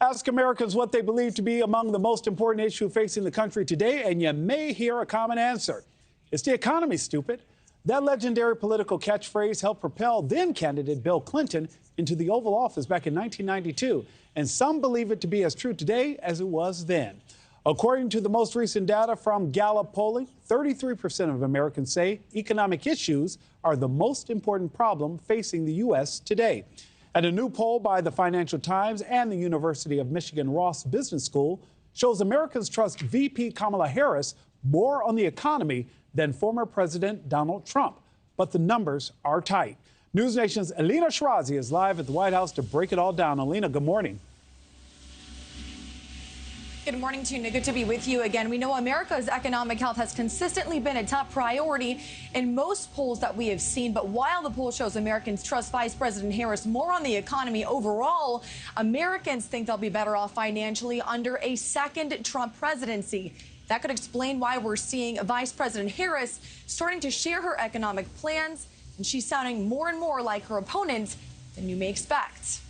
Ask Americans what they believe to be among the most important issues facing the country today, and you may hear a common answer. It's the economy, stupid. That legendary political catchphrase helped propel then-candidate Bill Clinton into the Oval Office back in 1992, and some believe it to be as true today as it was then. According to the most recent data from Gallup polling, 33% of Americans say economic issues are the most important problem facing the U.S. today. And a new poll by the Financial Times and the University of Michigan Ross Business School shows Americans trust VP Kamala Harris more on the economy than former President Donald Trump. But the numbers are tight. NewsNation's Alina Shirazi is live at the White House to break it all down. Alina, good morning. Good morning, Tina. Good to be with you again. We know America's economic health has consistently been a top priority in most polls that we have seen. But while the poll shows Americans trust Vice President Harris more on the economy overall, Americans think they'll be better off financially under a second Trump presidency. That could explain why we're seeing Vice President Harris starting to share her economic plans, and she's sounding more and more like her opponent than you may expect.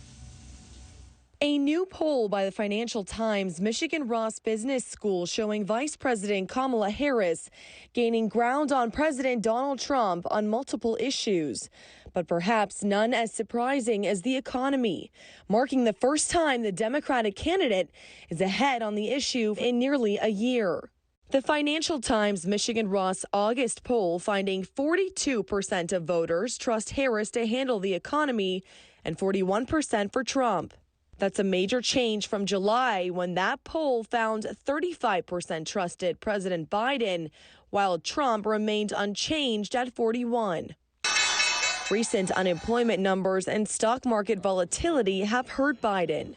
A new poll by the Financial Times Michigan Ross Business School showing Vice President Kamala Harris gaining ground on President Donald Trump on multiple issues, but perhaps none as surprising as the economy, marking the first time the Democratic candidate is ahead on the issue in nearly a year. The Financial Times Michigan Ross August poll finding 42% of voters trust Harris to handle the economy and 41% for Trump. That's a major change from July, when that poll found 35% trusted President Biden, while Trump remained unchanged at 41%. Recent unemployment numbers and stock market volatility have hurt Biden.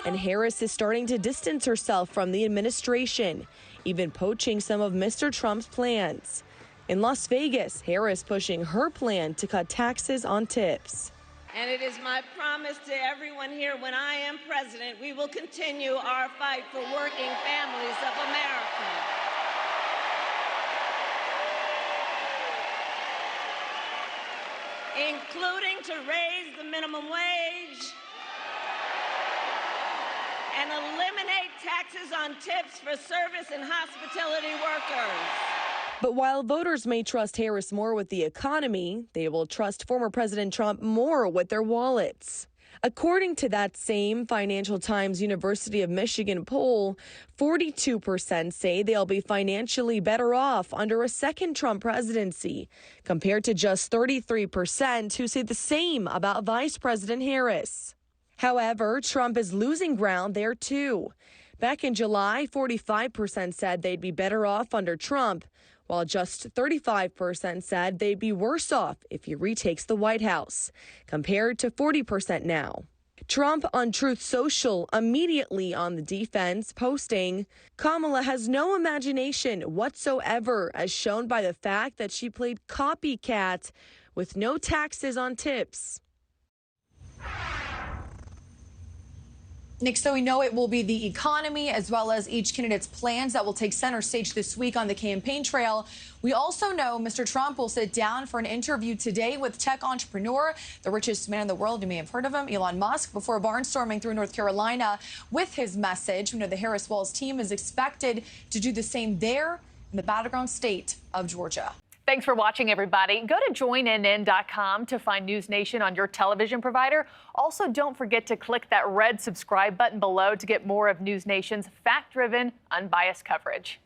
And Harris is starting to distance herself from the administration, even poaching some of Mr. Trump's plans. In Las Vegas, Harris pushing her plan to cut taxes on tips. And it is my promise to everyone here, when I am president, we will continue our fight for working families of America. Including to raise the minimum wage and eliminate taxes on tips for service and hospitality workers. But while voters may trust Harris more with the economy, they will trust former President Trump more with their wallets. According to that same Financial Times University of Michigan poll, 42% say they'll be financially better off under a second Trump presidency, compared to just 33% who say the same about Vice President Harris. However, Trump is losing ground there, too. Back in July, 45% said they'd be better off under Trump, while just 35% said they'd be worse off if he retakes the White House, compared to 40% now. Trump on Truth Social immediately on the defense, posting, "Kamala has no imagination whatsoever, as shown by the fact that she played copycat with no taxes on tips." Nick, so we know it will be the economy as well as each candidate's plans that will take center stage this week on the campaign trail. We also know Mr. Trump will sit down for an interview today with tech entrepreneur, the richest man in the world. You may have heard of him, Elon Musk, before barnstorming through North Carolina with his message. We know the Harris Walls team is expected to do the same there in the battleground state of Georgia. Thanks for watching, everybody. Go to joinnn.com to find NewsNation on your television provider. Also, don't forget to click that red subscribe button below to get more of NewsNation's fact-driven, unbiased coverage.